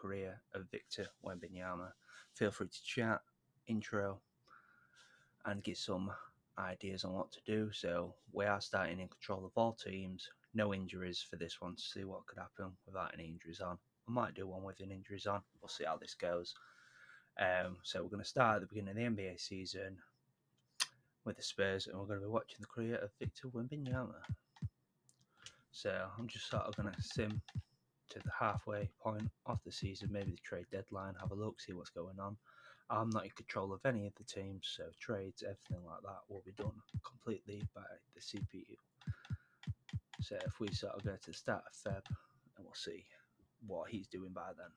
career of Victor Wembanyama. Feel free to chat, intro, and get some ideas on what to do. So we are starting in control of all teams. No injuries for this one to see what could happen without any injuries on. I might do one with an injuries on. We'll see how this goes. So we're going to start at the beginning of the NBA season with the Spurs, and we're going to be watching the career of Victor Wembanyama. So I'm just sort of going to sim to the halfway point of the season, maybe the trade deadline, have a look, see what's going on. I'm not in control of any of the teams, so trades, everything like that will be done completely by the CPU. So if we sort of go to the start of Feb, and we'll see what he's doing by then.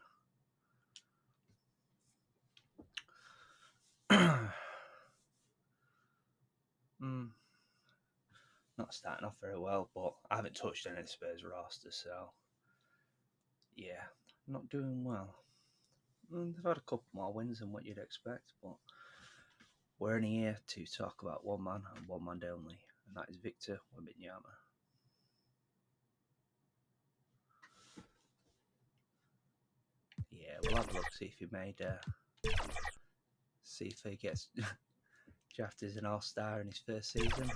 Not starting off very well, but I haven't touched any of the Spurs roster, so yeah, not doing well. They've had a couple more wins than what you'd expect, but we're only here to talk about one man and one man only, and that is Victor Wembanyama. Yeah, we'll have a look, see if he made, see if he gets drafted as an all-star in his first season.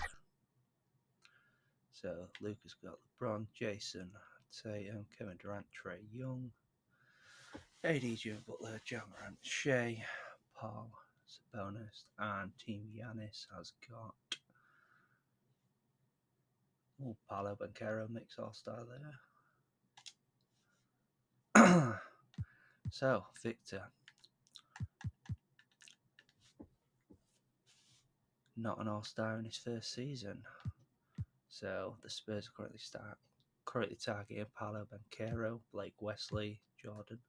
So Luka's got LeBron, Jason, Tatum, Kevin Durant, Trae Young, AD, Jimmy Butler, Ja Morant, Shea, Paul, Sabonis, and Team Giannis has got Paolo Banchero, mix all-star there. So, Victor, not an all-star in his first season. So the Spurs are currently targeting Paolo Banchero, Blake Wesley, Jordan,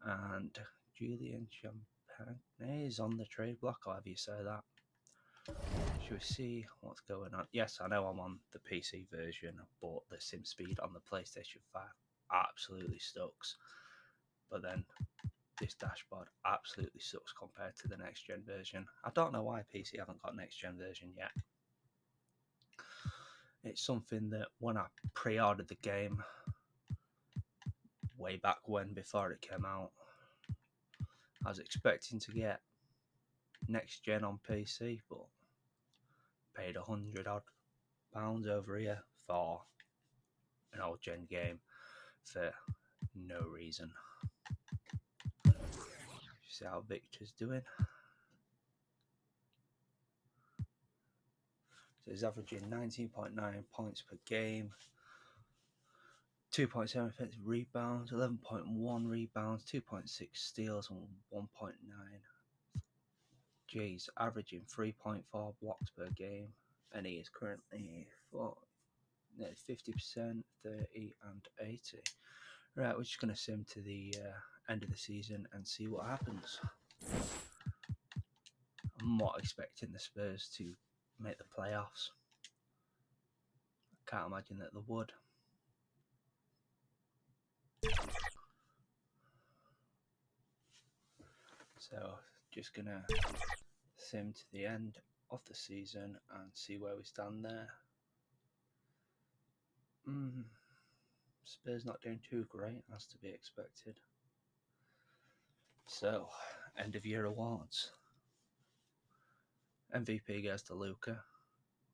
and Julian Champagne is on the trade block, however you say that. Should we see what's going on? Yes, I know I'm on the PC version, but the sim speed on the PlayStation 5 absolutely sucks. But then this dashboard absolutely sucks compared to the next gen version. I don't know why PC haven't got next gen version yet. It's something that when I pre-ordered the game way back when, before it came out, I was expecting to get next gen on PC, but paid £100 odd over here for an old gen game for no reason. See how Victor's doing. So he's averaging 19.9 points per game, 2.7 offensive rebounds, 11.1 rebounds, 2.6 steals, and 1.9. He's averaging 3.4 blocks per game, and he is currently 50%, 30, and 80. Right, we're just going to sim to the end of the season and see what happens. I'm not expecting the Spurs to make the playoffs. I can't imagine that they would. So, just going to sim to the end of the season and see where we stand there. Spurs not doing too great, as to be expected. So, end of year awards. MVP goes to Luka.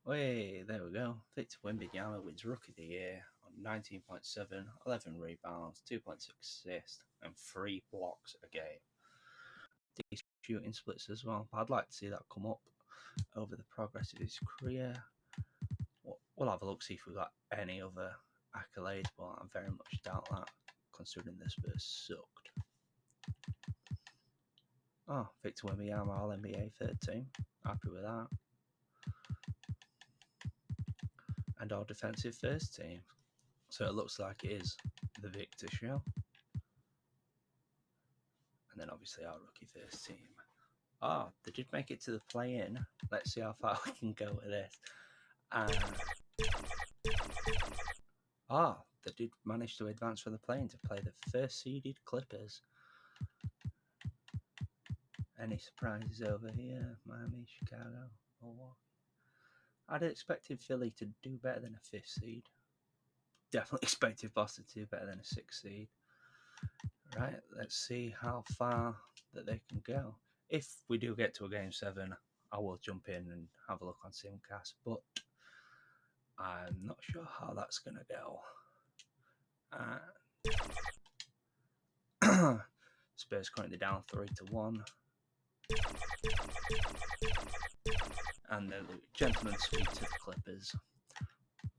Hey, there we go. Victor Wembanyama wins Rookie of the Year on 19.7, 11 rebounds, 2.6 assists, and 3 blocks a game. These shooting splits as well. But I'd like to see that come up over the progress of his career. We'll have a look, see if we've got any other accolades, but I very much doubt that, considering the Spurs sucked. Oh, Victor Wembanyama, All-NBA third team. Happy with that. And our defensive first team. So it looks like it is the Victor show. And then obviously our rookie first team. They did make it to the play-in. Let's see how far we can go with this. They did manage to advance from the play-in to play the first seeded Clippers. Any surprises over here? Miami, Chicago, Milwaukee. I'd expected Philly to do better than a 5th seed. Definitely expected Boston to do better than a 6th seed. Right, let's see how far that they can go. If we do get to a game 7, I will jump in and have a look on Simcast, but I'm not sure how that's going to go. Spurs currently down 3-1. And the gentleman sweep to the Clippers.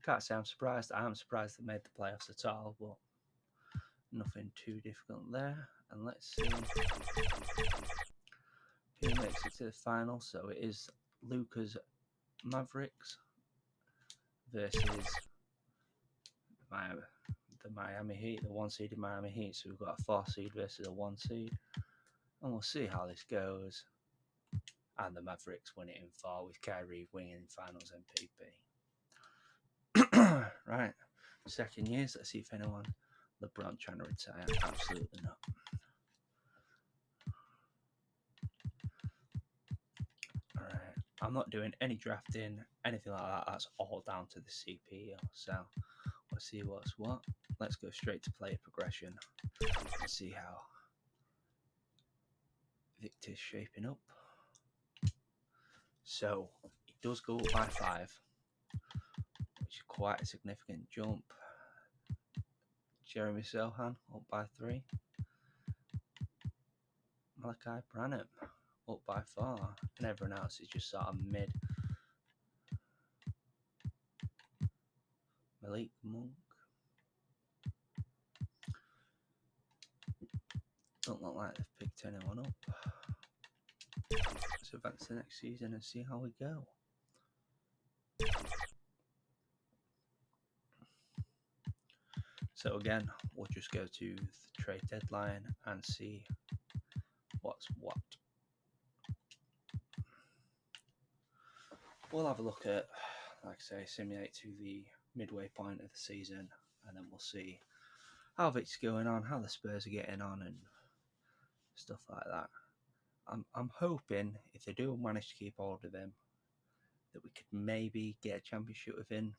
Can't say I'm surprised. I am surprised they made the playoffs at all, but nothing too difficult there. And let's see who makes it to the final. So it is Luca's Mavericks versus the Miami Heat, the 1-seeded Miami Heat. So we've got a 4-seed versus a 1-seed. And we'll see how this goes. And the Mavericks win it in 4 with Kyrie winning finals MVP. Right. Second years. Let's see if anyone. LeBron trying to retire. Absolutely not. Alright. I'm not doing any drafting, anything like that. That's all down to the CPU. So let's see what's what. Let's go straight to player progression and see how Victor's shaping up. So he does go up by 5, which is quite a significant jump. Jeremy Sohan up by 3. Malachi Branham up by 4. And everyone else is just sort of mid. Malik Monk. Don't look like they've picked anyone up. Let's advance to the next season and see how we go. So again, we'll just go to the trade deadline and see what's what. We'll have a look at, like I say, simulate to the midway point of the season, and then we'll see how it's going on, how the Spurs are getting on, and stuff like that. I'm hoping if they do manage to keep hold of him, that we could maybe get a championship within.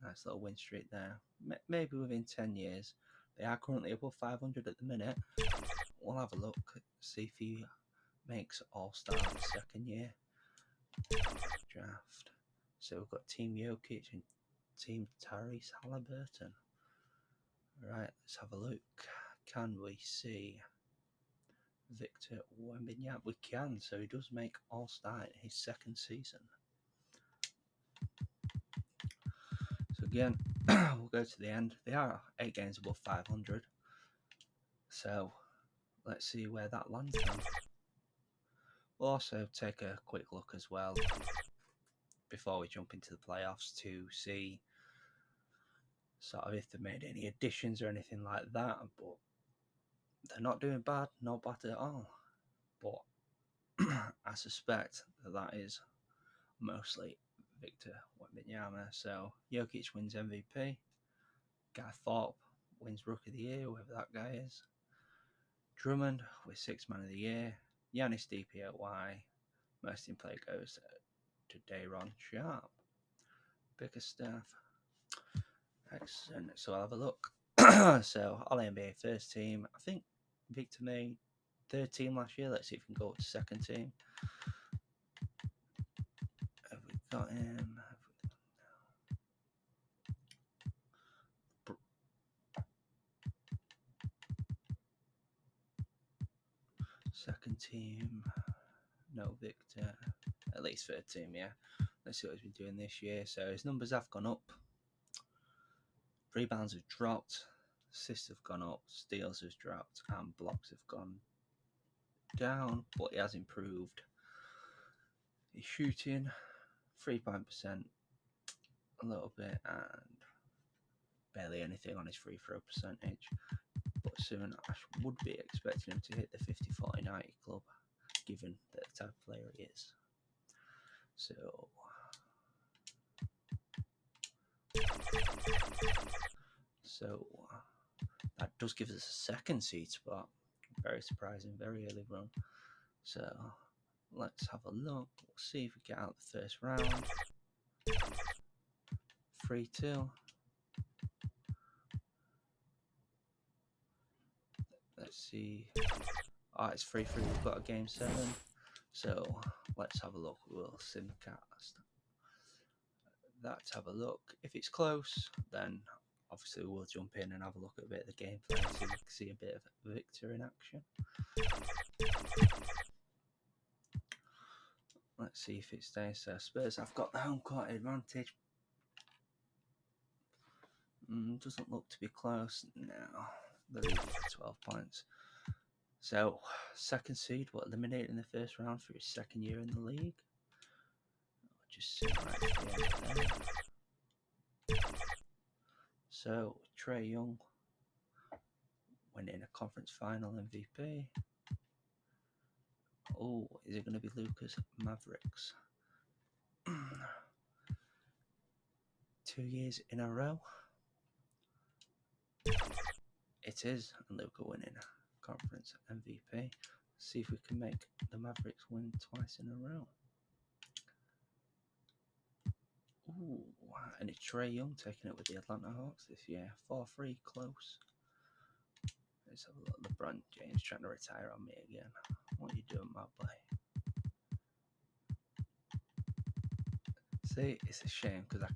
Nice little win streak there. Maybe within 10 years. They are currently above 500 at the minute. We'll have a look, see if he makes All-Star the second year. Draft. So we've got Team Jokic and Team Tyrese Halliburton. Right, let's have a look. Can we see Victor Wembanyama? We can, so he does make All-Star in his second season. So again, we'll go to the end. They are 8 games above 500. So let's see where that lands them. We'll also take a quick look as well before we jump into the playoffs to see sort of if they've made any additions or anything like that. But they're not doing bad, not bad at all. But I suspect that is mostly Victor Wembanyama. So Jokic wins MVP. Guy Thorpe wins Rookie of the Year, whoever that guy is. Drummond with 6th Man of the Year. Giannis DPOY. Most in play goes to Day'Ron Sharp. Bickerstaff. Excellent. So I'll have a look. So All NBA first team. I think Victor made 3rd team last year. Let's see if we can go up to 2nd team. Have we got him? Second team. No Victor. At least 3rd team, yeah. Let's see what he's been doing this year. So his numbers have gone up. Rebounds have dropped. Assists have gone up. Steals have dropped. And blocks have gone down. But he has improved. He's shooting 3% a little bit and barely anything on his free throw percentage. But soon I would be expecting him to hit the 50-40-90 club, given the type of player he is. So that does give us a 2nd seed spot. Very surprising, very early run. So let's have a look. We'll see if we get out the first round. 3-2. Let's see. Oh, it's 3-3. We've got a game 7. So let's have a look. We'll simcast that to have a look. If it's close, then obviously we'll jump in and have a look at a bit of the gameplay so we can see a bit of Victor in action. Let's see if it stays. So Spurs have got the home court advantage. Doesn't look to be close now. They're 12 points. So, second seed, eliminated in the first round for his second year in the league. Just sit right at the end there. So, Trae Young winning a conference final MVP. Oh, is it going to be Lucas Mavericks? 2 years in a row. It is, and Luka winning conference MVP. See if we can make the Mavericks win twice in a row. Ooh, and it's Trae Young taking it with the Atlanta Hawks this year. 4-3, close. Let's have a look. LeBron James trying to retire on me again. What are you doing, my boy? See, it's a shame because I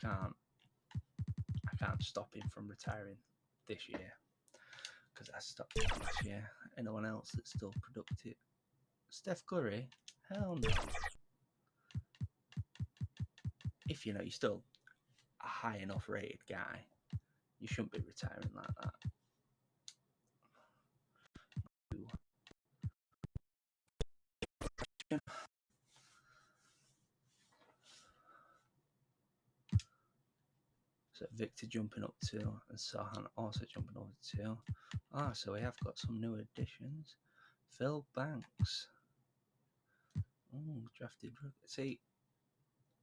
can't stop him from retiring this year because I stopped him last year. Anyone else that's still productive? Steph Curry? Hell no. If you're still a high enough rated guy, you shouldn't be retiring like that. So Victor jumping up 2 and Sahan also jumping over 2. So we have got some new additions. Phil Banks. Drafted. See,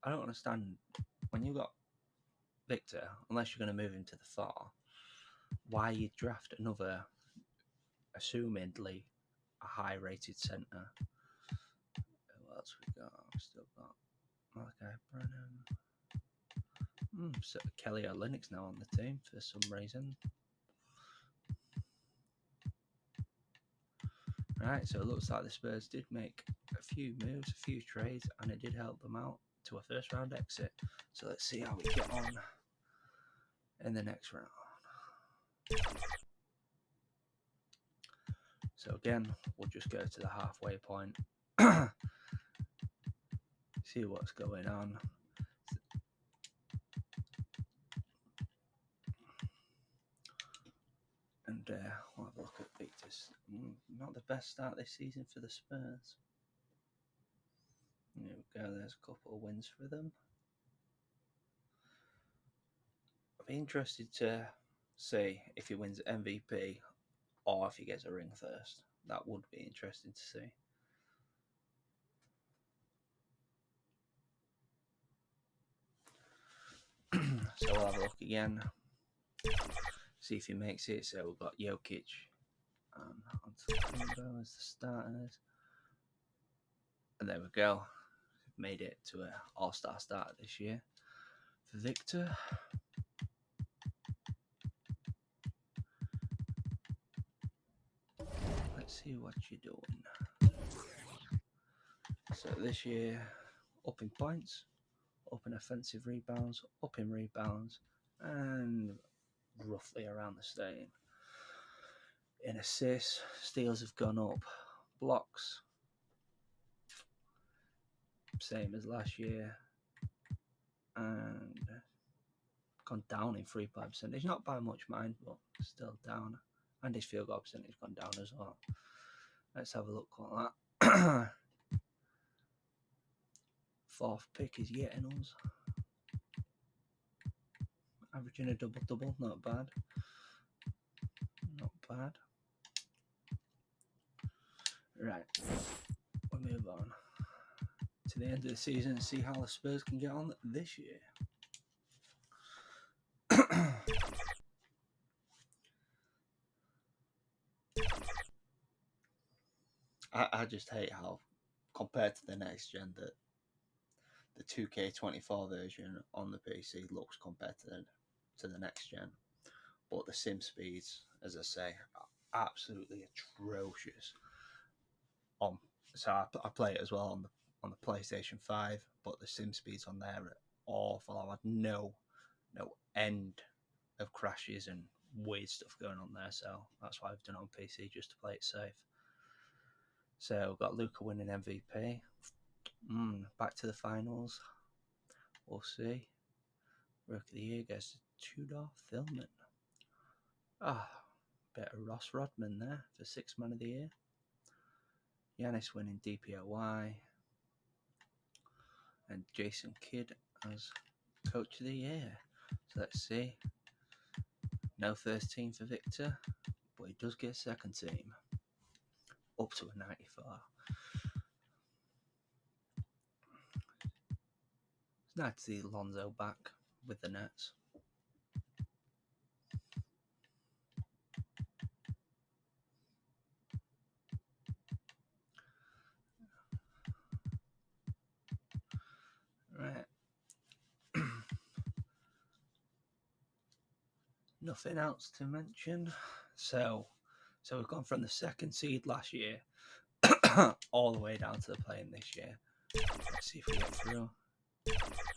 I don't understand when you got Victor, unless you're going to move him to the 4, why you draft another, assumedly, a high-rated centre. What else we got? We've still got Malachi Branham. So Kelly Olynyk's now on the team for some reason. Right, so it looks like the Spurs did make a few moves, a few trades, and it did help them out to a first round exit. So let's see how we get on in the next round. So again, we'll just go to the halfway point. See what's going on. And we'll have a look at Victor's. Not the best start this season for the Spurs. There we go, there's a couple of wins for them. I'd be interested to see if he wins MVP or if he gets a ring first. That would be interesting to see. So we'll have a look again. See if he makes it. So we've got Jokic and Antetokounmpo as the starters. And there we go. Made it to an all-star start this year. For Victor. Let's see what you're doing. So this year, up in points, up in offensive rebounds, up in rebounds, and roughly around the same. In assists, steals have gone up. Blocks, same as last year. And gone down in 3-point percentage. Not by much, mind, but still down. And his field goal percentage gone down as well. Let's have a look at that. 4th pick is getting us. Averaging a double-double, not bad. Not bad. Right, we'll move on to the end of the season and see how the Spurs can get on this year. I just hate how, compared to the next gen, that the 2K24 version on the PC looks compared to the next gen. But the sim speeds, as I say, absolutely atrocious. On so I play it as well on the PlayStation 5, but the sim speeds on there are awful. I had no end of crashes and weird stuff going on there, so that's why I've done it on PC just to play it safe. So got Luca winning MVP. Back to the finals. We'll see. Rookie of the Year goes to Tudor Thillman. Bit of Ross Rodman there for Sixth Man of the Year. Giannis winning DPOY. And Jason Kidd as Coach of the Year. So let's see. No first team for Victor, but he does get second team. Up to a 94. It's nice to see Lonzo back with the Nets. Right. Nothing else to mention. So we've gone from the second seed last year all the way down to the play-in this year. Let's see if we get through.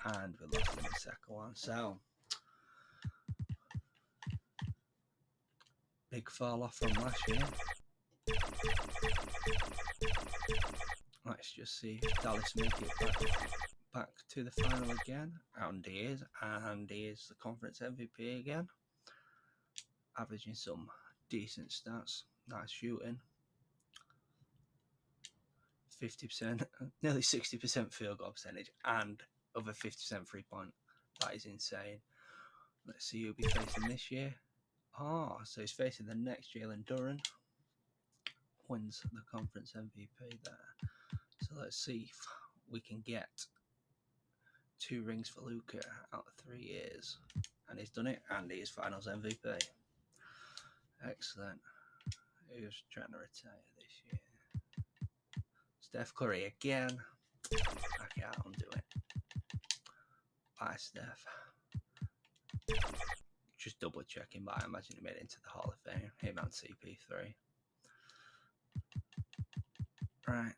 And we lost in the second one. So big fall off from last year. Let's just see if Dallas make it back to the final again. And he is the conference MVP again. Averaging some decent stats. Nice shooting. 50%, nearly 60% field goal percentage, and over 50% 3-point. That is insane. Let's see who he'll be facing this year. So he's facing the next Jalen Duren. Wins the conference MVP there. So let's see if we can get 2 rings for Luka out of 3 years. And he's done it, and he is finals MVP. Excellent. Who's trying to retire this year? Steph Curry again. I can't undo it. Bye, Steph. Just double checking, but I imagine he made it into the Hall of Fame. Him and CP3. Right.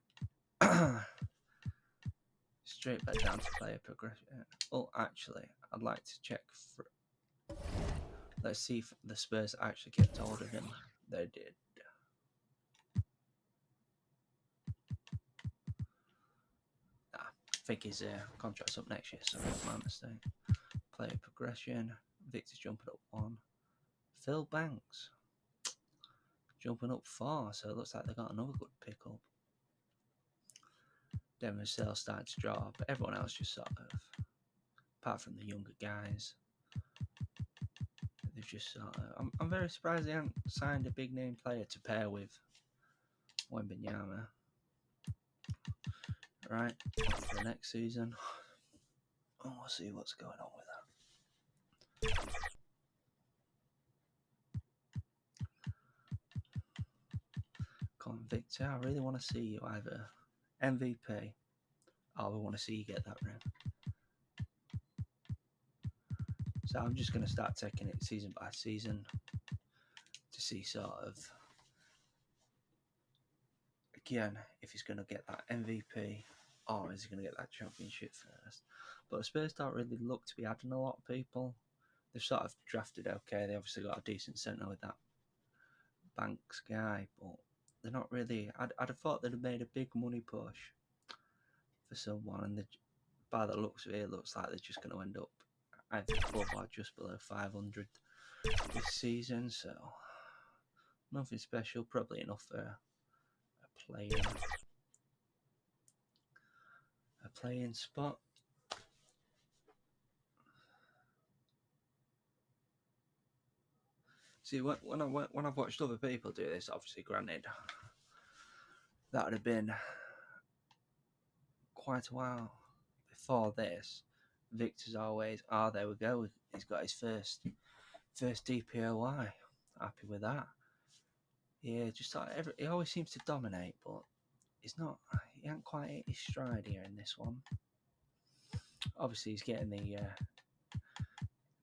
Straight back down to player progression. Oh, actually, I'd like to check. Let's see if the Spurs actually kept hold of him. They did. I think his contract's up next year, so that's my mistake. Player progression. Victor's jumping up 1. Phil Banks jumping up 4, so it looks like they got another good pickup. Denver sales started to drop, but everyone else just sort of, apart from the younger guys, they've just sort of. I'm very surprised they haven't signed a big name player to pair with Wembanyama. Right, on to the next season. And we'll see what's going on with that. Come on, Victor, I really want to see you either MVP or we want to see you get that ring. So I'm just going to start taking it season by season to see sort of, again, if he's going to get that MVP or is he going to get that championship first. But Spurs don't really look to be adding a lot of people. They've sort of drafted okay. They obviously got a decent centre with that Banks guy, but they're not really. I'd have thought they'd have made a big money push for someone, and by the looks of it, it looks like they're just going to end up either above or just below 500 this season. So nothing special, probably enough for a playing spot. See, when I've watched other people do this, obviously, granted, that would have been quite a while before this. Victor's always, there we go. He's got his first DPOY. Happy with that. Yeah, just like he always seems to dominate, but he's not. He ain't quite hit his stride here in this one. Obviously, he's getting the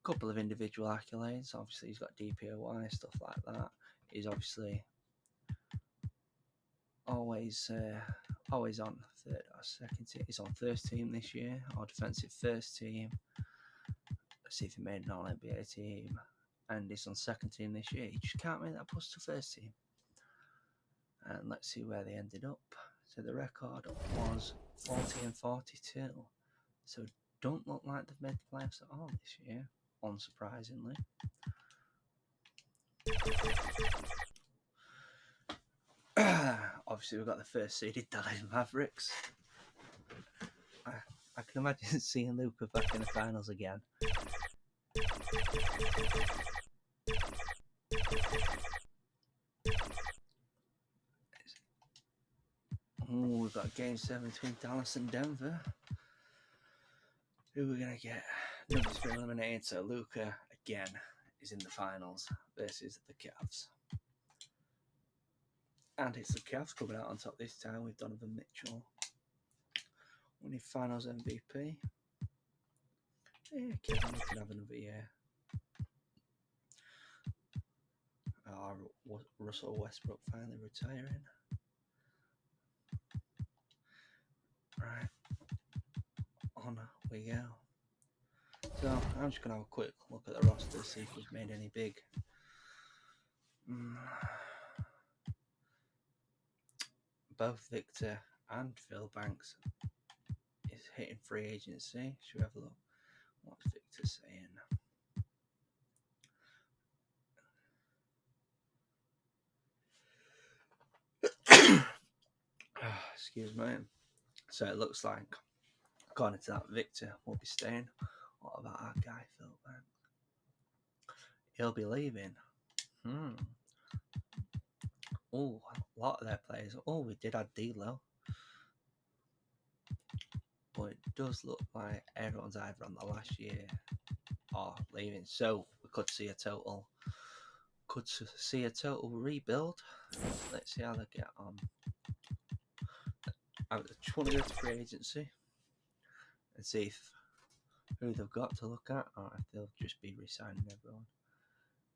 couple of individual accolades. Obviously, he's got DPOY, stuff like that. He's obviously always on third or second team. He's on first team this year, or defensive first team. Let's see if he made an All-NBA team. And he's on second team this year. He just can't make that push to first team. And let's see where they ended up. So the record was 40-42. So don't look like they've made the playoffs at all this year, unsurprisingly. Obviously, we've got the first seeded Dallas Mavericks. I can imagine seeing Luka back in the finals again. Oh, we've got Game 7 between Dallas and Denver. Who are we going to get? Nuggets been eliminated, so Luka, again, is in the finals versus the Cavs. And it's the Cavs coming out on top this time with Donovan Mitchell winning finals MVP. Yeah, Kevin, we can have another year. Russell Westbrook finally retiring. Right, on we go. So I'm just gonna have a quick look at the roster, see if we've made any big. Both Victor and Phil Banks is hitting free agency. Should we have a look? What's Victor saying? Excuse me. So it looks like, according to that, Victor will be staying. What about our guy, Phil Banks? He'll be leaving. Oh, a lot of their players. Oh, we did add D'Lo. But it does look like everyone's either on the last year or leaving. So we could see a total rebuild. Let's see how they get on. I just want to go to free agency and see who they've got to look at, or if they'll just be re-signing everyone.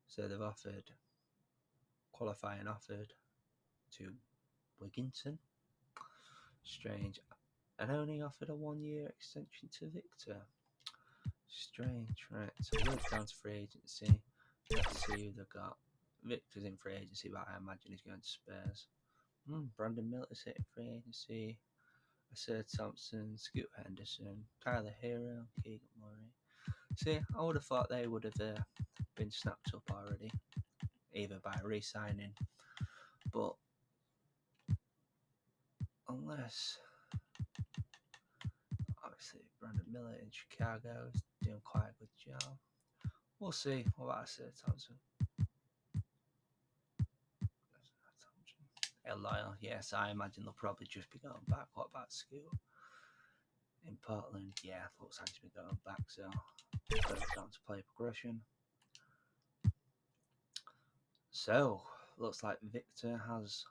So they've qualifying offered to Wigginton. Strange. And only offered a 1-year extension to Victor. Strange, right? So we're down to free agency. Let's see who they've got. Victor's in free agency, but I imagine he's going to Spurs. Brandon Miller's hitting free agency. Asir Thompson, Scoot Henderson, Tyler Hero, Keegan Murray. See, I would have thought they would have been snapped up already, either by re-signing, but unless, obviously, Brandon Miller in Chicago is doing quite a good job. We'll see. What about Asir Thompson? Loyal, yes, I imagine they'll probably just be going back. What about Scoot? In Portland, yeah, looks like to be going back, so down to play progression. So, looks like Victor has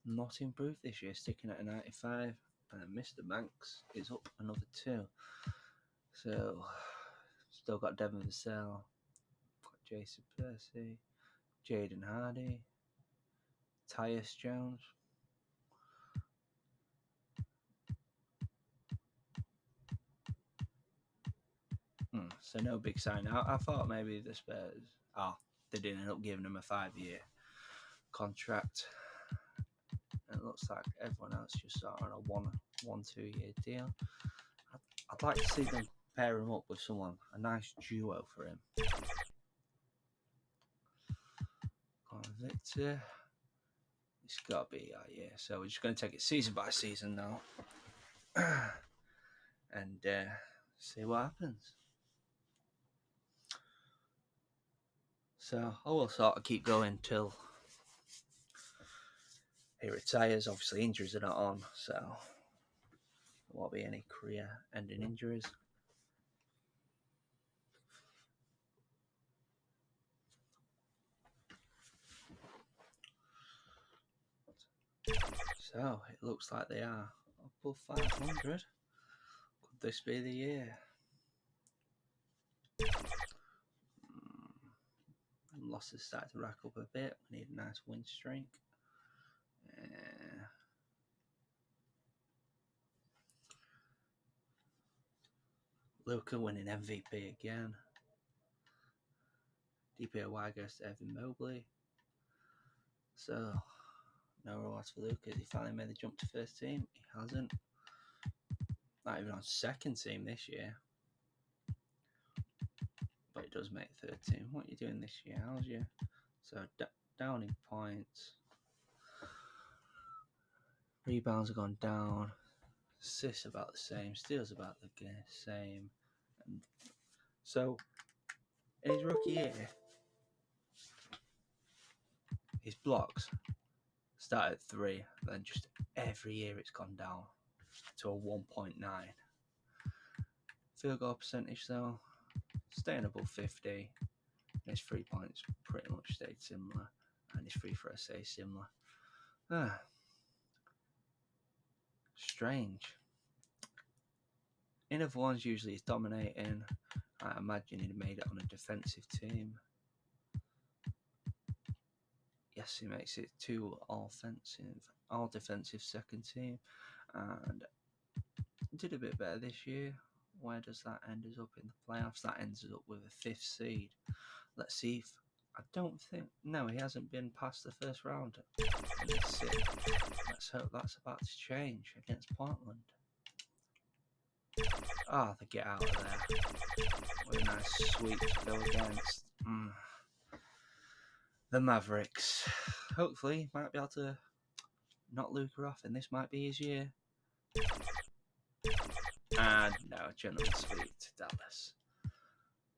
not improved this year, sticking at a 95, and Mr. Banks is up another 2. So, still got Devin Vassell, got Jason Percy, Jaden Hardy, Tyus Jones. So no big sign. I thought maybe the Spurs, they didn't end up giving him a 5-year contract. And it looks like everyone else just sort of on a 1-2-year deal. I'd like to see them pair him up with someone, a nice duo for him. Victor, it's got to be our year. So we're just going to take it season by season now. And see what happens. So I will sort of keep going till he retires. Obviously, injuries are not on, so there won't be any career-ending injuries. So it looks like they are above 500. Could this be the year? Some losses started to rack up a bit. We need a nice win streak. Luka winning MVP again. DPOY goes to Evan Mobley. So, no rewards for Luka. He finally made the jump to first team. He hasn't. Not even on second team this year. But he does make third team. What are you doing this year? How's you? So, down in points. Rebounds have gone down. Assists about the same. Steals about the same. And so, in his rookie year, his blocks start at 3, then just every year it's gone down to a 1.9. Field goal percentage though, staying above 50. His 3 points pretty much stayed similar, and his free throw stays similar. Strange. In other ones, usually he's dominating. I imagine he'd made it on a defensive team. Yes, he makes it to all defensive second team, and did a bit better this year. Where does that end us up in the playoffs? That ends us up with a 5th seed. Let's see if no, he hasn't been past the first round. Let's hope that's about to change against Portland. They get out of there. What a nice sweep to go against the Mavericks. Hopefully, might be able to knock Luka off, and this might be his year. And no, gentleman sweep to Dallas.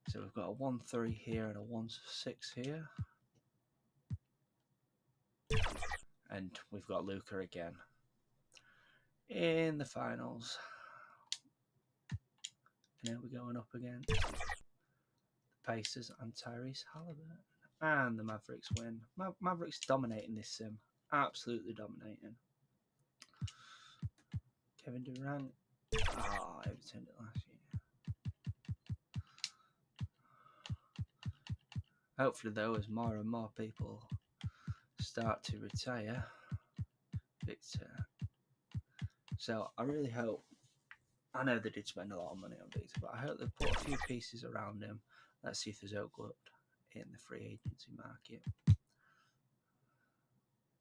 So we've got a 1-3 here and a 1-6 here. And we've got Luka again in the finals. And here we're going up against the Pacers and Tyrese Halliburton. And the Mavericks win. Mavericks dominating this sim. Absolutely dominating. Kevin Durant. He returned it last year. Hopefully, though, as more and more people start to retire, Victor. So I really hope. I know they did spend a lot of money on Victor, but I hope they put a few pieces around him. Let's see if there's outgood in the free agency market.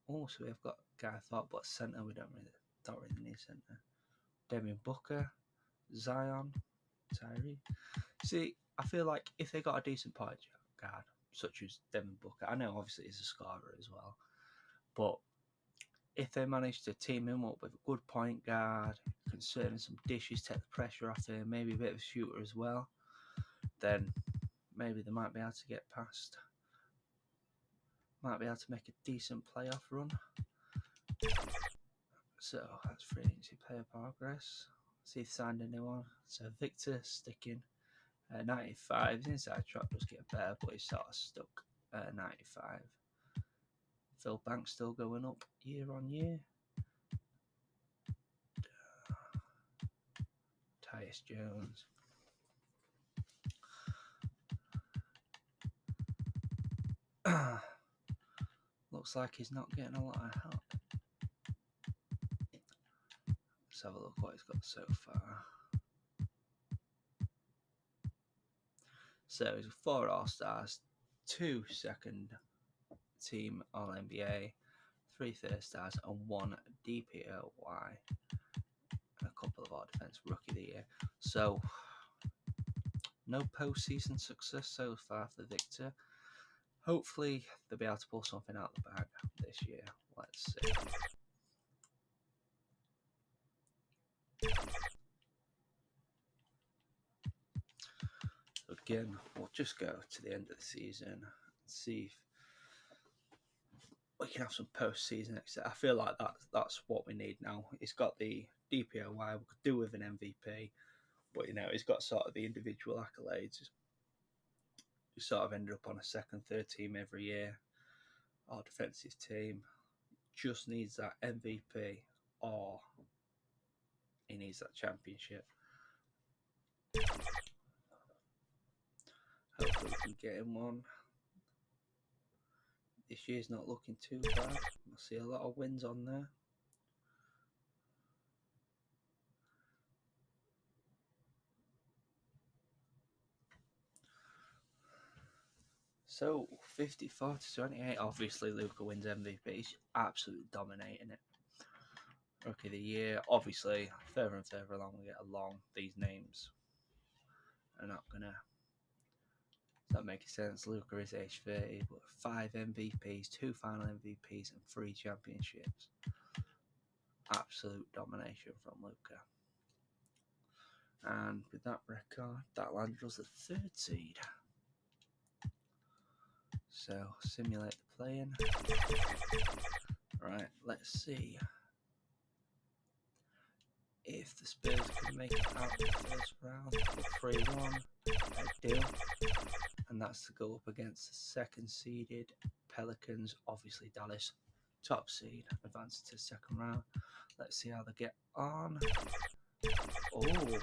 Also, we've got a guy I thought, but centre we don't really need centre. Devin Booker, Zion, Tyree. See, I feel like if they got a decent point guard, such as Devin Booker, I know obviously he's a scorer as well, but if they manage to team him up with a good point guard, can serve him some dishes, take the pressure off him, maybe a bit of a shooter as well, then maybe they might be able to get past. Might be able to make a decent playoff run. So that's free agency player progress. See if signed anyone. So Victor sticking 95. His inside track does get better, but he's sort of stuck 95. Phil Banks still going up year on year. Tyus Jones. Looks like he's not getting a lot of help. Let's have a look what he's got so far. So he's 4 All-Stars, 2 second team All-NBA, 3 third stars, and 1 DPOY, and a couple of All Defense Rookie of the Year. So no postseason success so far for Victor. Hopefully they'll be able to pull something out of the bag this year. Let's see. Again, we'll just go to the end of the season and see if we can have some post-season exit. I feel like that's what we need now. He's got the DPOY, we could do with an MVP, but he's got sort of the individual accolades. He sort of ended up on a second, third team every year, our defensive team. Just needs that MVP, or he needs that championship. Hopefully we can get him one. this year's not looking too bad. I see a lot of wins on there. So 54-28. Obviously, Luka wins MVP. He's absolutely dominating it. Rookie of the year. Obviously, further and further along we get along, these names are not gonna. That making sense. Luka is age 30, but 5 MVPs, 2 final MVPs, and 3 championships. Absolute domination from Luka. And with that record, that landed us the 3rd seed. So simulate the playing. Right, let's see if the Spurs can make it out in the first round. 3-1, they do. And that's to go up against the 2nd seeded Pelicans. Obviously Dallas, top seed, advances to the 2nd round. Let's see how they get on. Oh,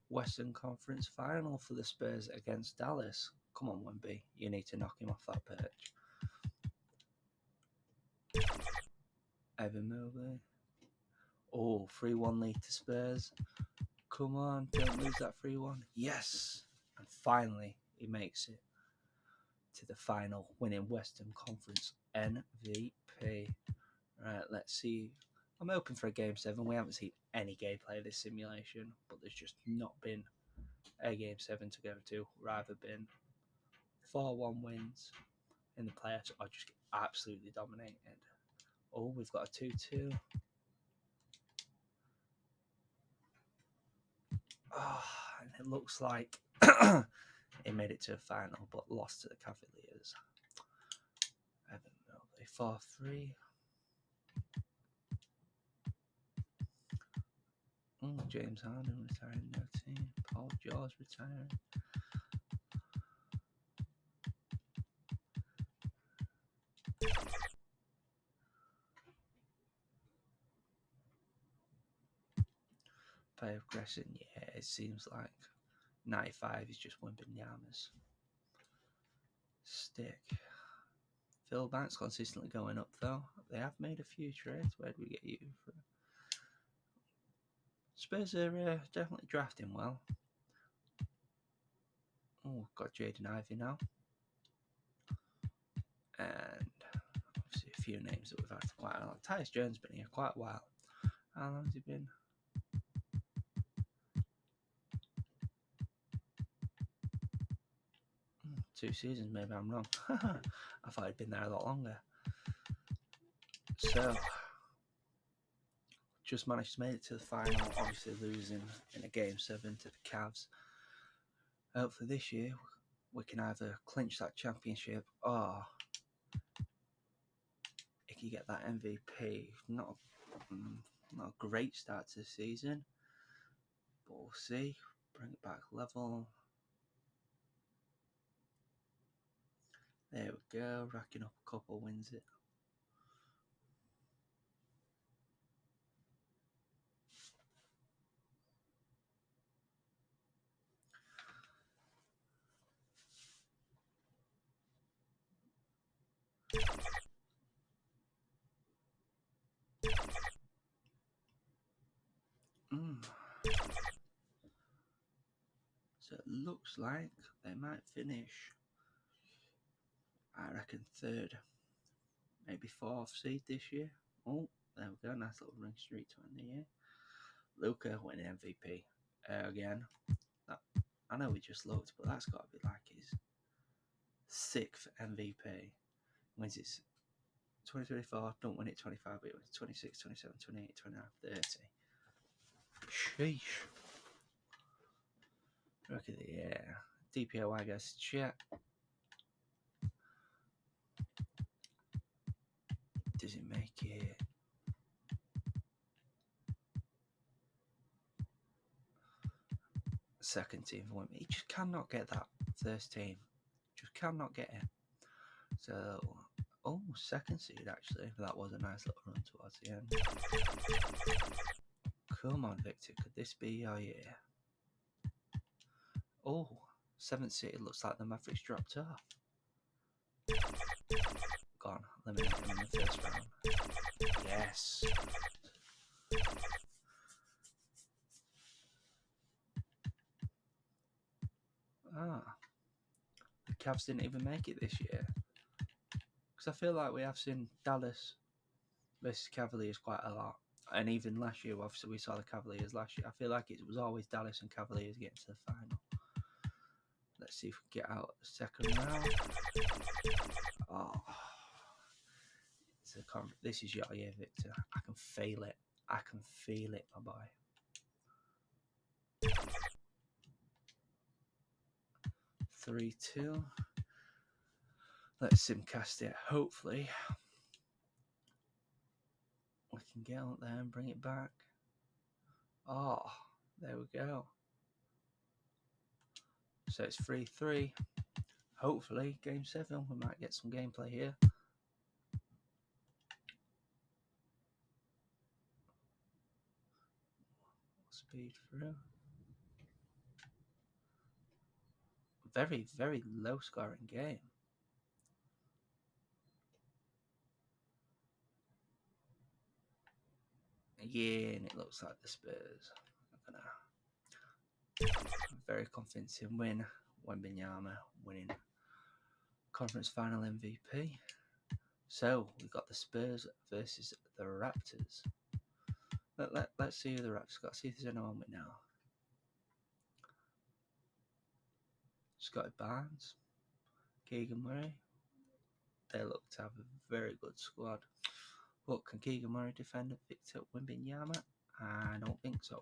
Western Conference final for the Spurs against Dallas. Come on, Wemby, you need to knock him off that perch. Evan Mobley. Oh, 3-1 lead to Spurs. Come on, don't lose that 3-1. Yes! And finally, he makes it to the final, winning Western Conference MVP. Right, let's see. I'm hoping for a Game 7. We haven't seen any gameplay of this simulation, but there's just not been a Game 7 to go to. Rather been 4-1 wins in the playoffs or just get absolutely dominated. Oh, we've got a 2-2. Oh, and it looks like it made it to a final, but lost to the Cavaliers. Evan Mobley, 4-3. James Harden retiring, no team. Paul George retiring. Play of Crescent, yeah, it seems like 95 is just Wembanyama's stick. Phil Banks consistently going up though. They have made a few trades. Where do we get you for? Spurs are definitely drafting well. Oh, got Jaden Ivey now. And obviously a few names that we've had for quite a long time. Tyus Jones been here quite a while. How long has he been? Two seasons, maybe I'm wrong. I thought he'd been there a lot longer. So, just managed to make it to the final, obviously losing in a Game 7 to the Cavs. Hopefully this year we can either clinch that championship or if you get that MVP. Not a great start to the season, but we'll see. Bring it back level. There we go, racking up a couple wins it. So it looks like they might finish, I reckon, 3rd, maybe 4th seed this year. Oh, there we go, nice little ring streak to end the year. Luka winning MVP again. I know we just looked, but that's got to be like his 6th MVP. Wins it 2024, don't win it 25, but it was 26, 27, 28, 29, 30. Sheesh. Rookie of the year. DPOY goes to chat. Does it make it? Second team for him. He just cannot get that first team. Just cannot get it. So, oh, 2nd seed actually. That was a nice little run towards the end. Come on, Victor. Could this be your year? Oh, 7th seed. Looks like the Mavericks dropped off. gone. Eliminate them in the first round. Yes. The Cavs didn't even make it this year. Because I feel like we have seen Dallas versus Cavaliers quite a lot. And even last year, obviously, we saw the Cavaliers last year. I feel like it was always Dallas and Cavaliers getting to the final. Let's see if we get out the second round. Oh, this is your year, Victor. I can feel it. I can feel it, my boy. 3-2. Let's simcast it. Hopefully, we can get out there and bring it back. Oh, there we go. So it's 3-3. Hopefully, game 7, we might get some gameplay here. Speed through. Very, very low scoring game. Yeah, and it looks like the Spurs are gonna very convincing win. Wembanyama winning conference final MVP. So we got the Spurs versus the Raptors. Let's see who the Raptors got. See if there's anyone we know. Scotty Barnes, Keegan Murray. They look to have a very good squad. But can Keegan Murray defend Victor Wembanyama? I don't think so.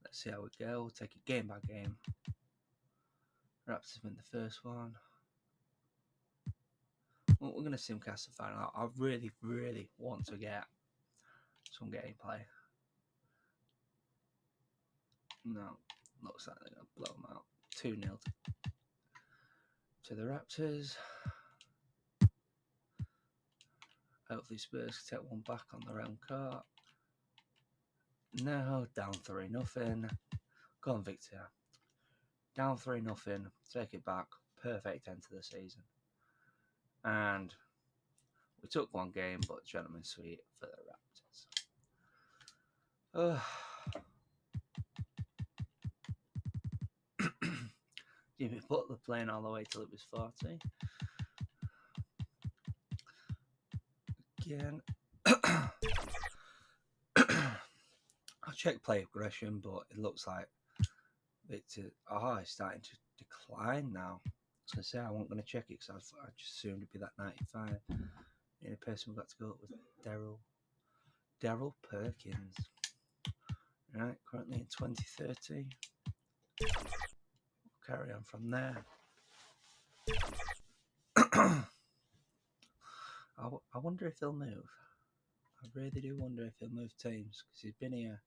Let's see how we go. We'll take it game by game. Raptors win the first one. Well, we're going to simcast the final. I really, really want to get some gameplay. No, looks like they're going to blow them out. 2-0 to the Raptors. Hopefully Spurs can take one back on their own court. No, down 3-0. Go on, Victor. Down 3-0. Take it back. Perfect end to the season. And we took one game, but gentlemen sweet for the Raptors. Jimmy Butler playing all the way till it was 40. Again. I'll check play aggression, but it looks like it's starting to decline now. I was going to say I wasn't going to check it because I just assumed it'd be that 95. The only person we got to go up was Daryl Perkins. Right, currently in 2030. We'll carry on from there. I wonder if he'll move. I really do wonder if he'll move teams because he's been here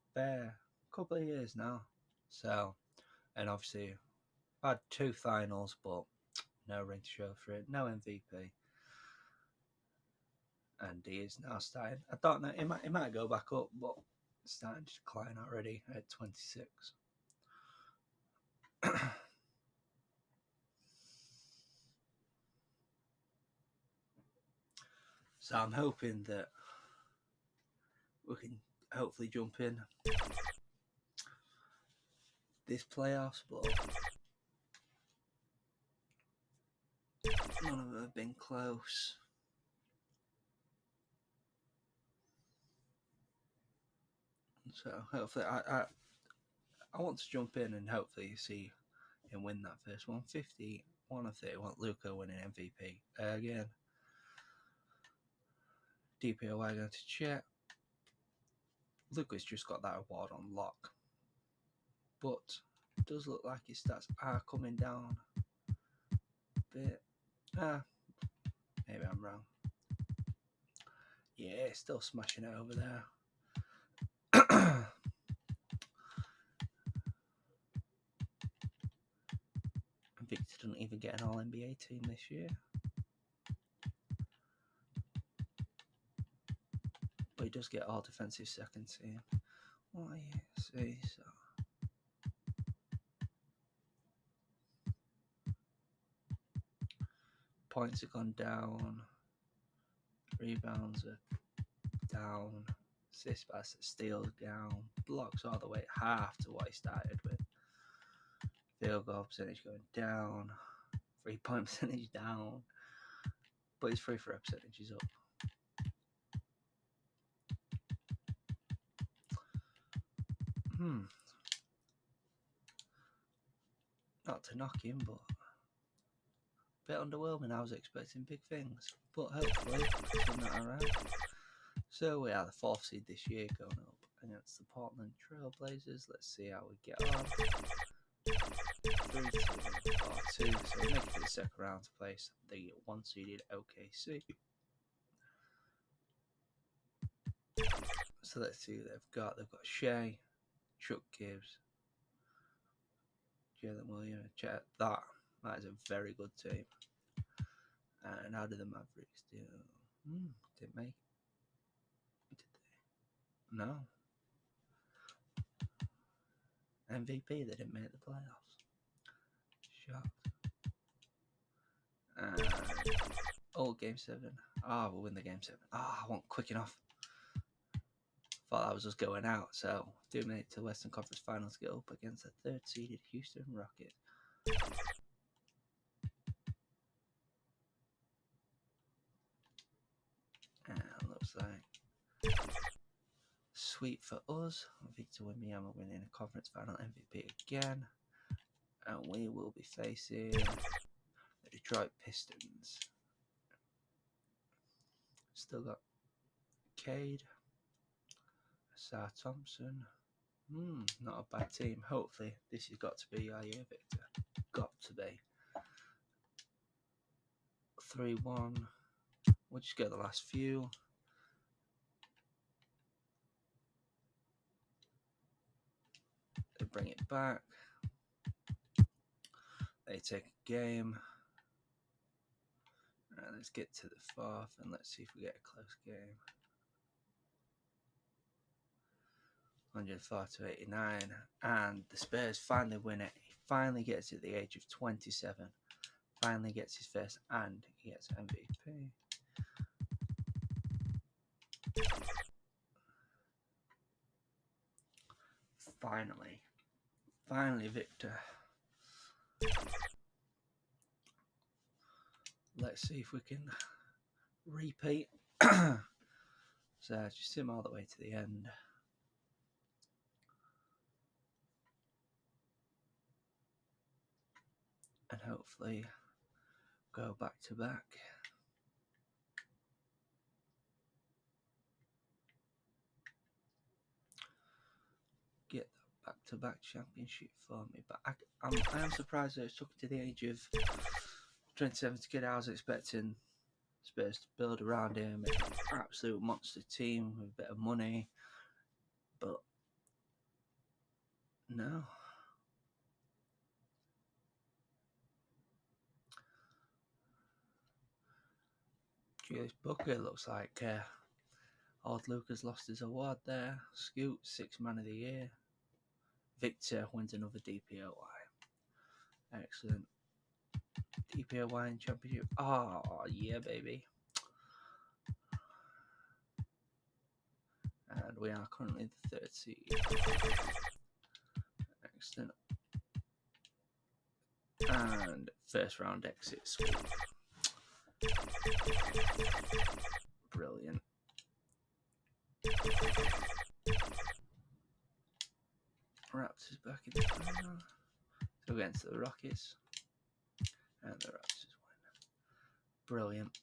a fair couple of years now. So, and obviously, I've had 2 finals, but no ring to show for it, no MVP. And he is now starting. I don't know, it might go back up, but it's starting to decline already at 26. So I'm hoping that we can hopefully jump in this playoffs, but none of them have been close. So hopefully I want to jump in and hopefully see him win that first one. 51 of 31. Luka winning MVP again. DPOY going to chat. Luka's just got that award on lock, but it does look like his stats are coming down a bit. Maybe I'm wrong. Yeah, still smashing it over there. Victor didn't even get an All-NBA team this year. But he does get all defensive second team. Oh, yeah, see, so. Points have gone down. Rebounds are down. Assists by steals down. Blocks all the way half to what he started with. Field goal percentage going down. 3-point percentage down. But his free throw percentage is up. Not to knock him, but a bit underwhelming. I was expecting big things. But hopefully, turn that around. So we are the 4th seed this year going up against the Portland Trail Blazers. Let's see how we get on. 3-2, 4-2. So we make it to the second round to place the 1-seeded OKC. So let's see who they've got. They've got Shea, Chuck Gibbs, Jalen Williams. That is a very good team. And how did the Mavericks do? Didn't make it. Did they? No. MVP, they didn't make the playoffs. Shocked. Game 7. We'll win the game 7. I wasn't quick enough. Thought I was just going out. So, do make it to Western Conference Finals, get up against the 3rd seeded Houston Rockets. And looks like sweet for us. Victor Wembanyama winning a conference final MVP again. And we will be facing the Detroit Pistons. Still got Cade, Sar Thompson. Not a bad team. Hopefully, this has got to be our year, Victor. Got to be. 3-1. We'll just get the last few. They bring it back. They take a game. Right, let's get to the 4th and let's see if we get a close game. 104-89, and the Spurs finally win it. He finally gets at the age of 27. Finally gets his first, and he gets MVP. Finally, Victor. Let's see if we can repeat. So just him all the way to the end. And hopefully go back to back. Get that back to back championship for me. But I am surprised that it took to the age of 27 to get. I was expecting Spurs to build around him, make an absolute monster team with a bit of money. But no. Julius Booker looks like old Luca's lost his award there. Scoot, 6th man of the year. Victor wins another DPOY. Excellent. DPOY in championship. Oh, yeah, baby. And we are currently the 3rd seed. Excellent. And first round exit sweep. Brilliant. Raptors back in the final. So against the Rockets. And the Raptors win. Brilliant.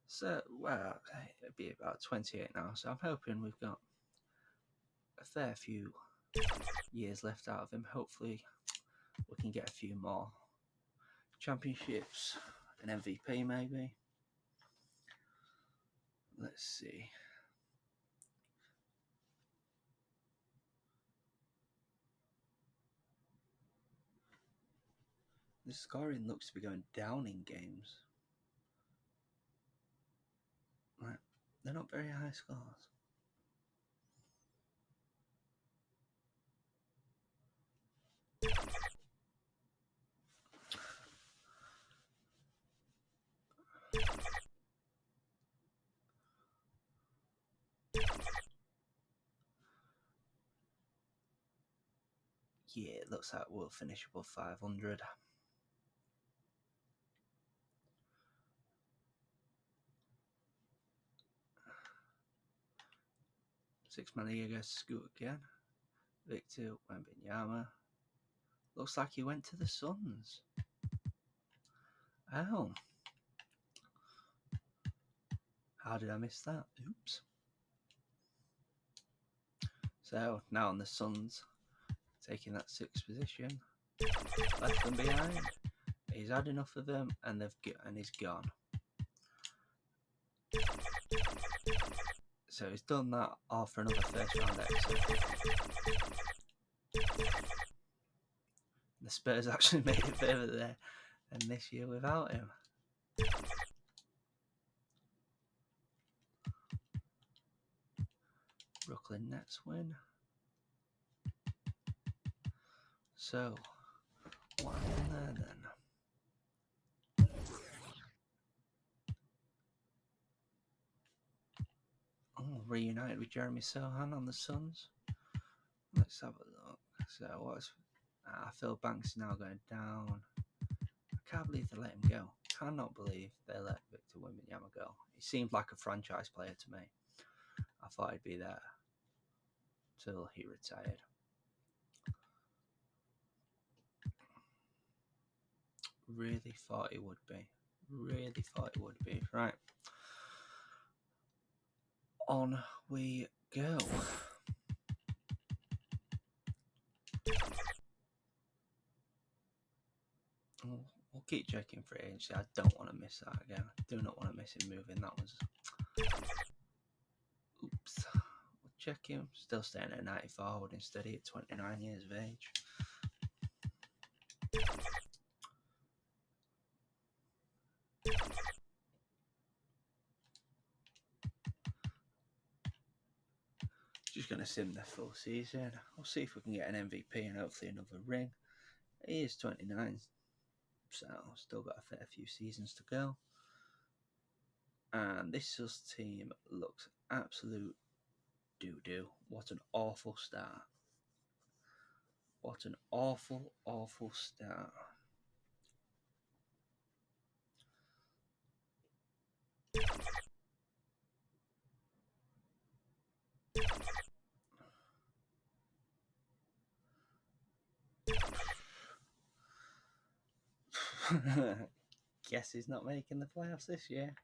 So, well, it'll be about 28 now. So I'm hoping we've got a fair few years left out of him. Hopefully we can get a few more championships, an MVP maybe. Let's see. The scoring looks to be going down in games. Right. They're not very high scores. Yeah, it looks like we'll finish above 500. Six-man league goes Scoot again. Victor Wembanyama. Looks like he went to the Suns. Oh. How did I miss that? Oops. So now on the Suns, taking that sixth position, left them behind. He's had enough of them, and he's gone. So he's done that all for another first round exit. The Spurs actually made it further there than this year without him. Brooklyn Nets win. So, what happened there then? Oh, reunited with Jeremy Sohan on the Suns. Let's have a look. So, Phil Banks is now going down. I can't believe they let him go. Cannot believe they let Victor Wembanyama go. He seemed like a franchise player to me. I thought he'd be there till he retired. Really thought he would be. Right. On we go. We'll keep checking free agency. I don't want to miss that again. I do not want to miss him moving. That was... Oops. We'll check him. Still staying at 94, holding steady at 29 years of age. Just going to sim the full season. We'll see if we can get an MVP and hopefully another ring. He is 29, so still got a fair few seasons to go. And this Sus team looks absolute doo-doo. What an awful start. What an awful, awful start. Guess he's not making the playoffs this year.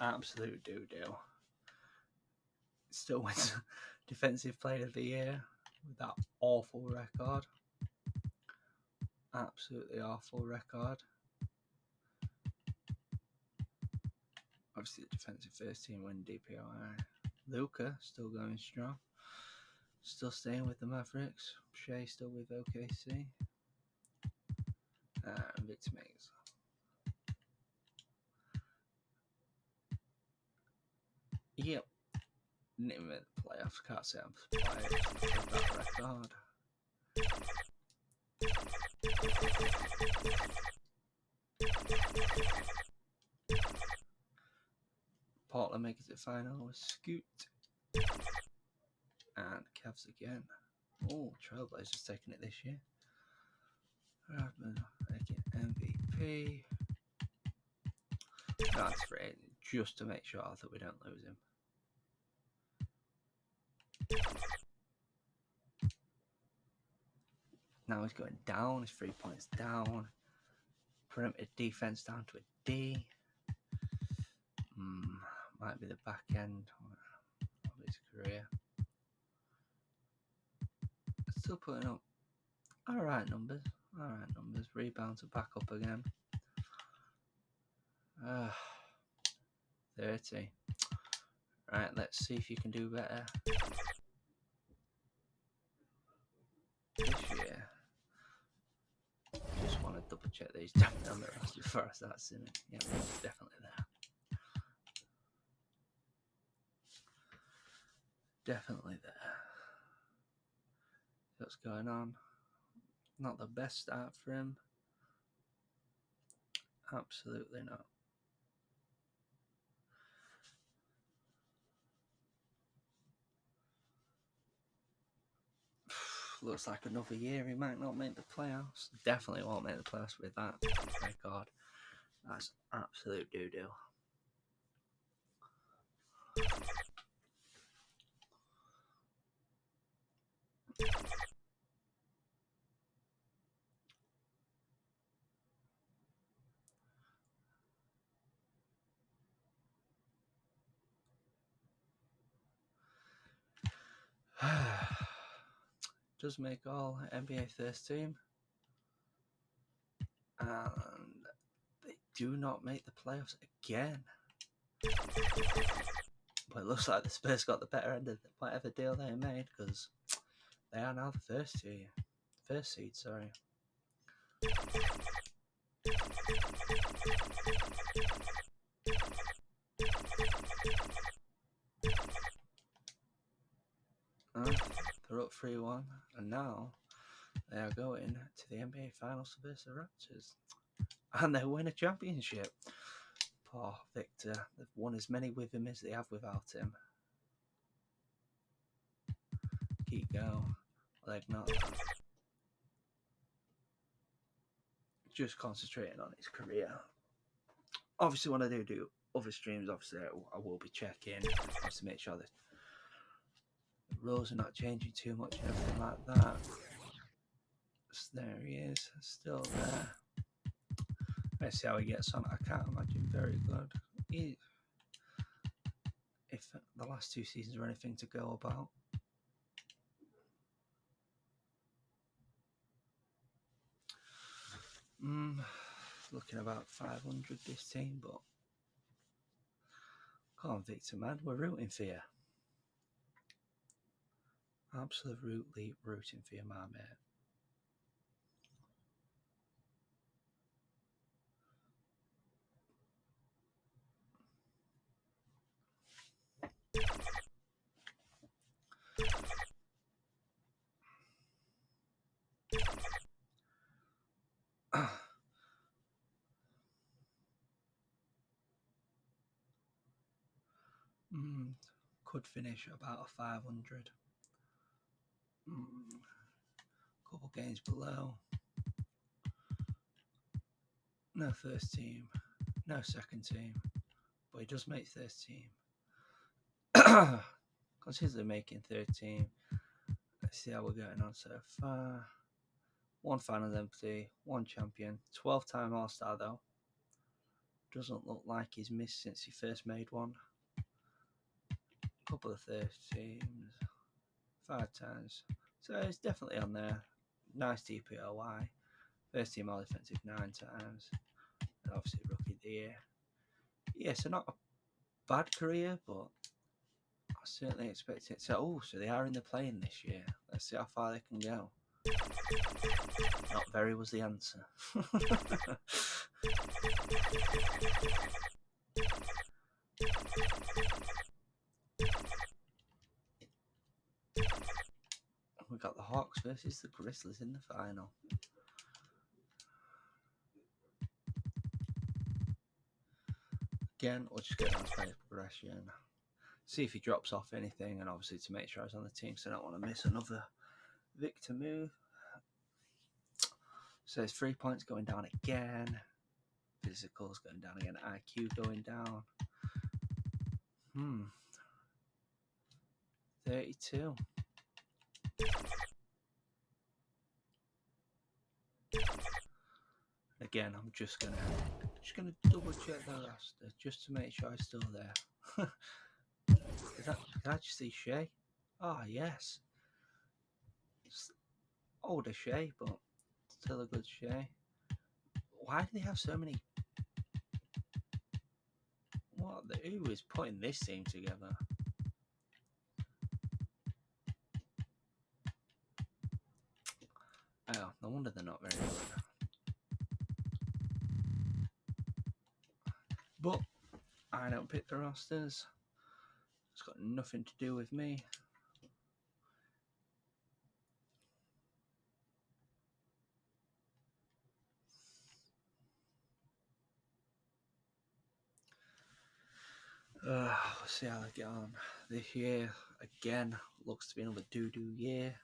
Absolute doo-doo. Still wins Defensive Player of the Year with that awful record. Absolutely awful record. Obviously, the defensive first team win DPOI. Luka still going strong. Still staying with the Mavericks. Shea still with OKC. And Victor Mays. Yep. Didn't even make the playoffs. Can't say I'm surprised with that record. Portland makes it final with Scoot. And Cavs again. Oh, Trailblazers taking it this year. Rodman making MVP. That's for it, just to make sure that we don't lose him. Now he's going down. He's 3 points down. Perimeter defense down to a D. Might be the back end of his career. Still putting up alright numbers. Rebounds are back up again. 30. Right, let's see if you can do better this year. Just want to double check that he's definitely on the roster before I start simming. Yeah, he's definitely there. Definitely there. What's going on? Not the best start for him. Absolutely not. looks like another year he might not make the playoffs. Definitely won't make the playoffs with that record. That's absolute doo-doo. Does make all NBA first team. And they do not make the playoffs again. But it looks like the Spurs got the better end of whatever deal they made, because they are now the first seed, sorry. They're up 3-1, and now they are going to the NBA Finals versus the Raptors. And they win a championship. Poor Victor. They've won as many with him as they have without him. Keep going. Like, not. Just concentrating on his career. Obviously, when I do other streams, obviously, I will be checking. Obviously, make sure that the rules are not changing too much and everything like that. So there he is, still there. Let's see how he gets on. I can't imagine very good. If the last 2 seasons are anything to go about. Looking about 500 this team, but come on, Victor, man, we're rooting for you. Absolutely rooting for you, my mate. Could finish about a 500. Couple games below. No first team, no second team, but he does make first team. Consider making third team. Let's see how we're getting on so far. 1 Finals MVP, 1 champion, 12-time All-Star though. Doesn't look like he's missed since he first made one. Couple of third teams, 5 times. So he's definitely on there. Nice DPOY. First team all defensive 9 times. And obviously rookie of the year. Yeah, so not a bad career, but I certainly expect it. So they are in the play-in this year. Let's see how far they can go. Not very was the answer. We got the Hawks versus the Grizzlies in the final. Again, we'll just get that play progression. See if he drops off anything, and obviously to make sure he's on the team, so I don't want to miss another Victor move. So his 3 points going down again. Physicals going down again. IQ going down. 32. Again, I'm just gonna double check the roster just to make sure I'm still there. Did I just see Shea? Ah, yes. Older Shea, but still a good Shea. Why do they have so many? Who is putting this team together? Oh, no wonder they're not very good. But I don't pick the rosters. It's got nothing to do with me. We'll see how they get on. This year, again, looks to be another doo-doo year.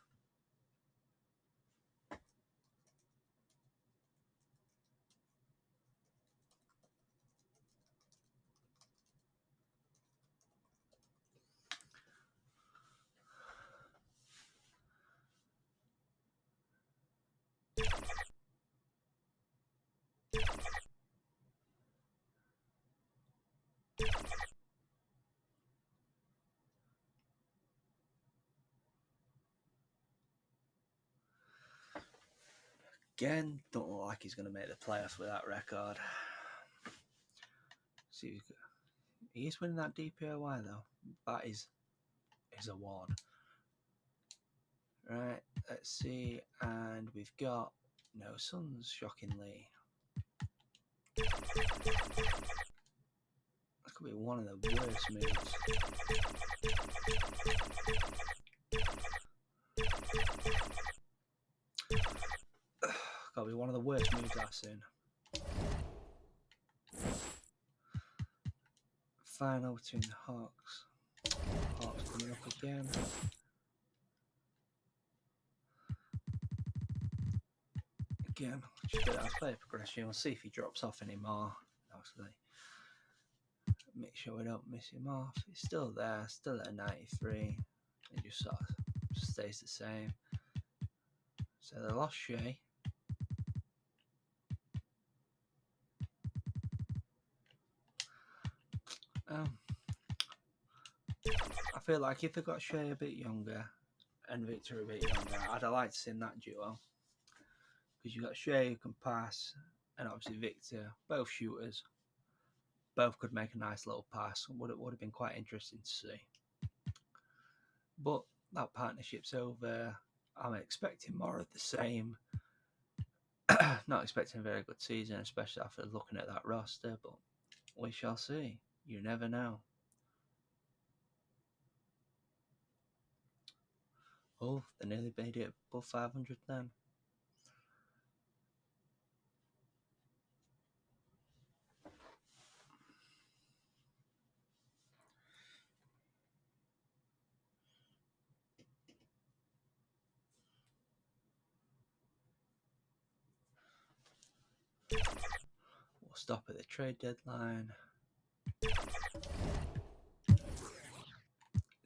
again, don't look like he's going to make the playoffs with that record. See, he is winning that DPOY though. That is his award. Right, let's see, and we've got no Suns, shockingly. That could be one of the worst moves. Gotta be one of the worst moves I've seen. Final between the Hawks. Hawks coming up again. Again, just get out of play progression. We'll see if he drops off anymore. Obviously, make sure we don't miss him off. He's still there, still at 93. It just sort of stays the same. So they lost Shea. I feel like if they got Shea a bit younger and Victor a bit younger, I'd have liked to see that duo. Because you got Shea who can pass, and obviously Victor, both shooters. Both could make a nice little pass. Would have been quite interesting to see. But that partnership's over. I'm expecting more of the same. Not expecting a very good season, especially after looking at that roster, but we shall see. You never know. Oh, they nearly made it above 500 then. We'll stop at the trade deadline.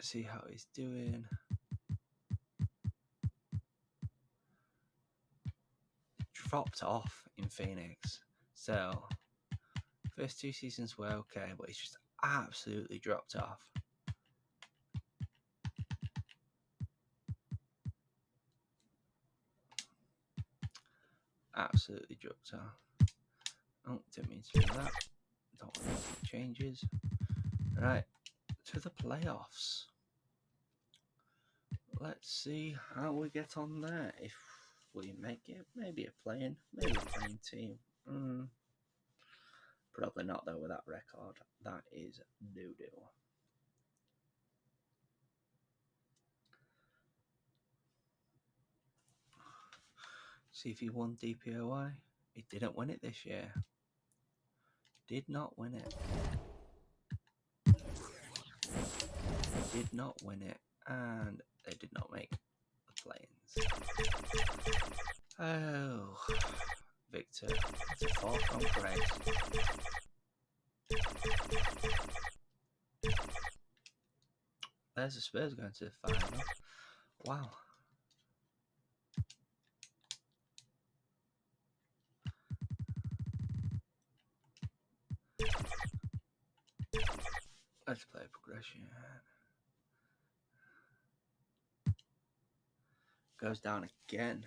See how he's doing. Dropped off in Phoenix. So, first 2 seasons were okay, but he's just absolutely dropped off. Absolutely dropped off. Oh, didn't mean to do that. Don't want to make changes. Right, to the playoffs. Let's see how we get on there. If we make it, maybe a playing team. Probably not though with that record. That is doo-doo. See if he won DPOY. He didn't win it this year. Did not win it. Did not win it. And they did not make the play-ins. Oh, Victor. It's a fall from grace. There's the Spurs going to the final. Wow. Let's play progression. Goes down again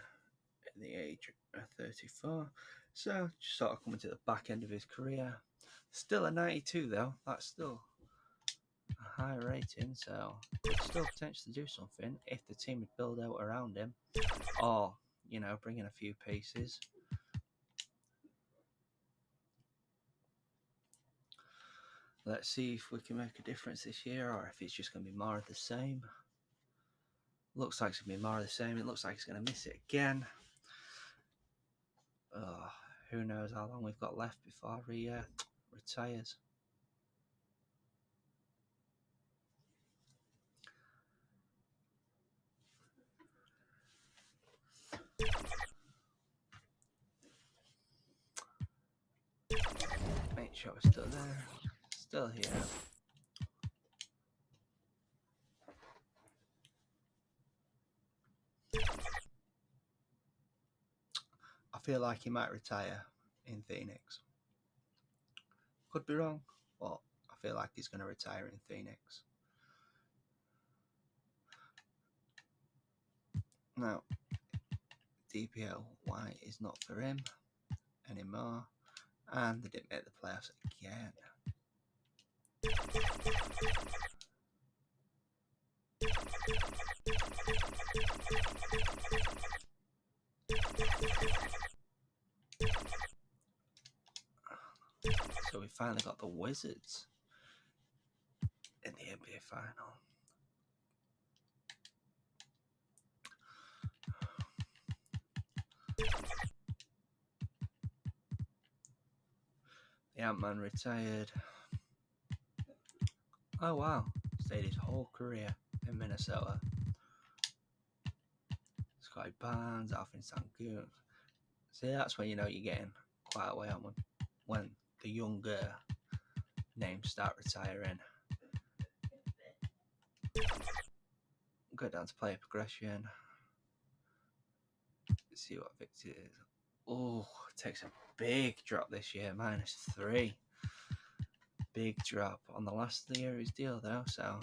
at the age of 34. So, just sort of coming to the back end of his career. Still a 92 though. That's still a high rating. So, could still potentially do something if the team would build out around him. Or, you know, bring in a few pieces. Let's see if we can make a difference this year or if it's just going to be more of the same. Looks like it's going to be more of the same. It looks like it's going to miss it again. Who knows how long we've got left before he retires. Make sure we're still there. Still here. I feel like he might retire in Phoenix. Could be wrong, but I feel like he's going to retire in Phoenix. Now, DPO White is not for him anymore, and they didn't make the playoffs again. So we finally got the Wizards in the NBA final. The Ant-Man retired. Oh wow, stayed his whole career in Minnesota. Scotty Barnes, Alvin Sengun. See, that's when you know you're getting quite a way on when the younger names start retiring. Go down to player progression. See what Victor is. Oh, takes a big drop this year, -3. Big drop on the last of the year of his deal though, so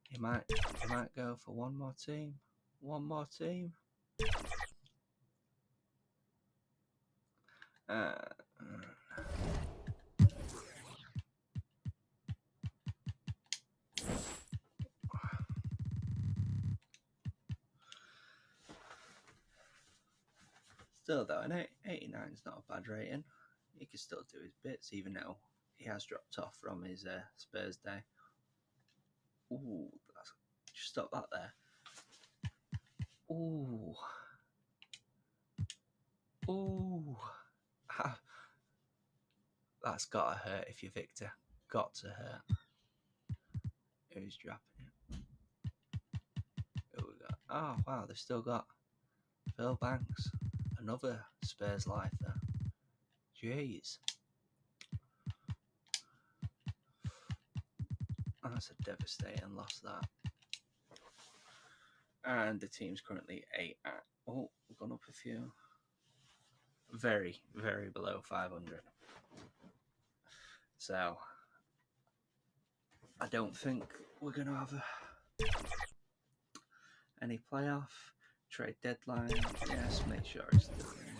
he might go for one more team. One more team. Still though, an 89 is not a bad rating. He can still do his bits, even though he has dropped off from his Spurs day. Ooh, just stop that there. Ooh. Ooh. That's gotta hurt if you're Victor. Got to hurt. Who's dropping it? Who we got? Oh wow, they've still got Phil Banks. Another Spurs life there. Jeez. That's a devastating loss, that. And the team's currently 8 at... Oh, we've gone up a few. Very, very below 500. So, I don't think we're going to have any playoff. Trade deadline. Yes, make sure it's still in.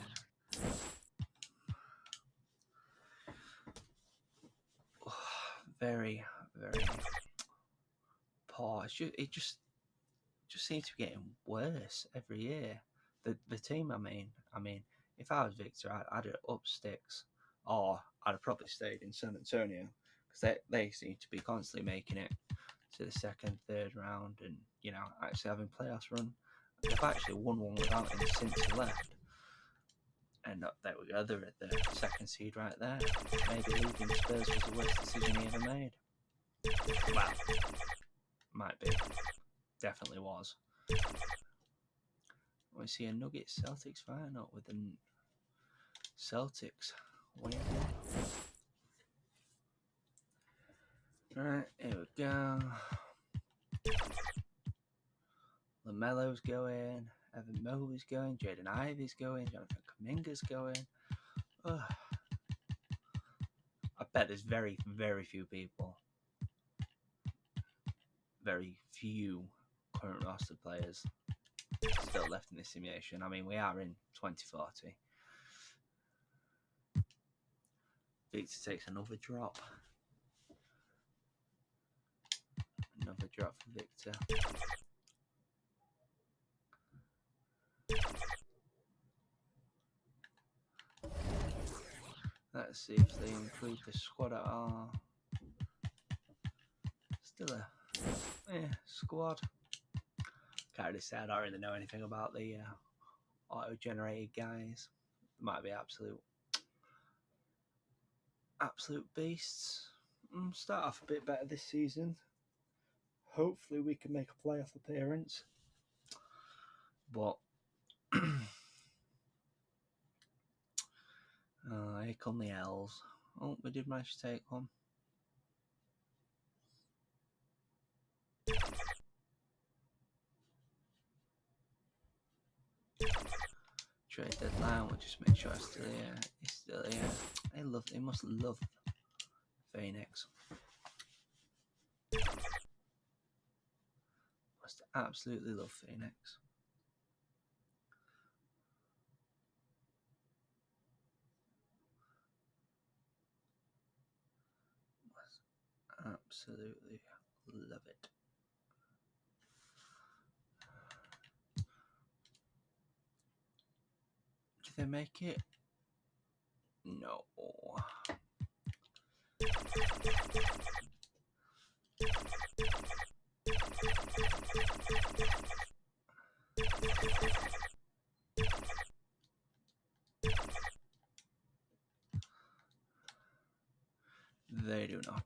Very, very poor. It just seems to be getting worse every year. The team, I mean, if I was Victor, I'd have up sticks, or I'd have probably stayed in San Antonio, because they seem to be constantly making it to the second, third round, and actually having playoffs run. They've actually won one without him since he left. And there we go, they're at the second seed right there. Maybe leaving Spurs was the worst decision he ever made. Well, might be. Definitely was. We see a Nuggets Celtics final with the Celtics winning. Right, here we go. LaMelo's going, Evan Mobley's going, Jaden Ivey's going, Jonathan Kuminga's going. I bet there's very, very few people, very few current roster players still left in this simulation. I mean, we are in 2040. Victor takes another drop. Another drop for Victor. Let's see if they improve the squad at all. Still a squad. Can't really say I don't really know anything about the auto-generated guys. They might be absolute beasts. Start off a bit better this season. Hopefully we can make a playoff appearance. But here come the L's. Oh, we did manage to take one. Trade deadline, we'll just make sure it's still here. He's still here. He must love Phoenix. Must absolutely love Phoenix. Absolutely love it. Did they make it? No. They do not.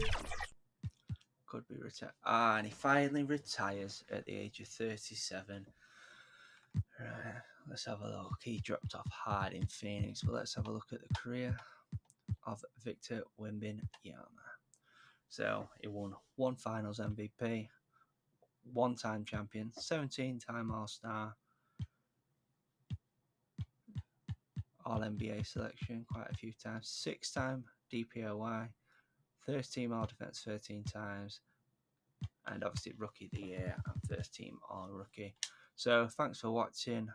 Could be retired. And he finally retires at the age of 37. Right, let's have a look. He dropped off hard in Phoenix, but let's have a look at the career of Victor Wembanyama. So he won one Finals MVP, one-time champion, 17-time All-Star, All-NBA selection quite a few times, 6-time DPOY, first team All-Defense 13 times, and obviously Rookie of the Year and first team All-Rookie. So thanks for watching.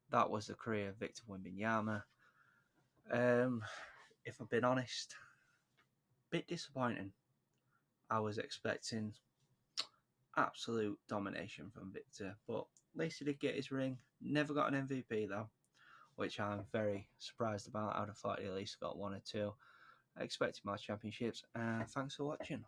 That was the career of Victor Wembanyama. If I've been honest, bit disappointing. I was expecting absolute domination from Victor, but at least he did get his ring. Never got an MVP though, which I'm very surprised about. I would have thought he at least got one or two. I expected more championships. Thanks for watching.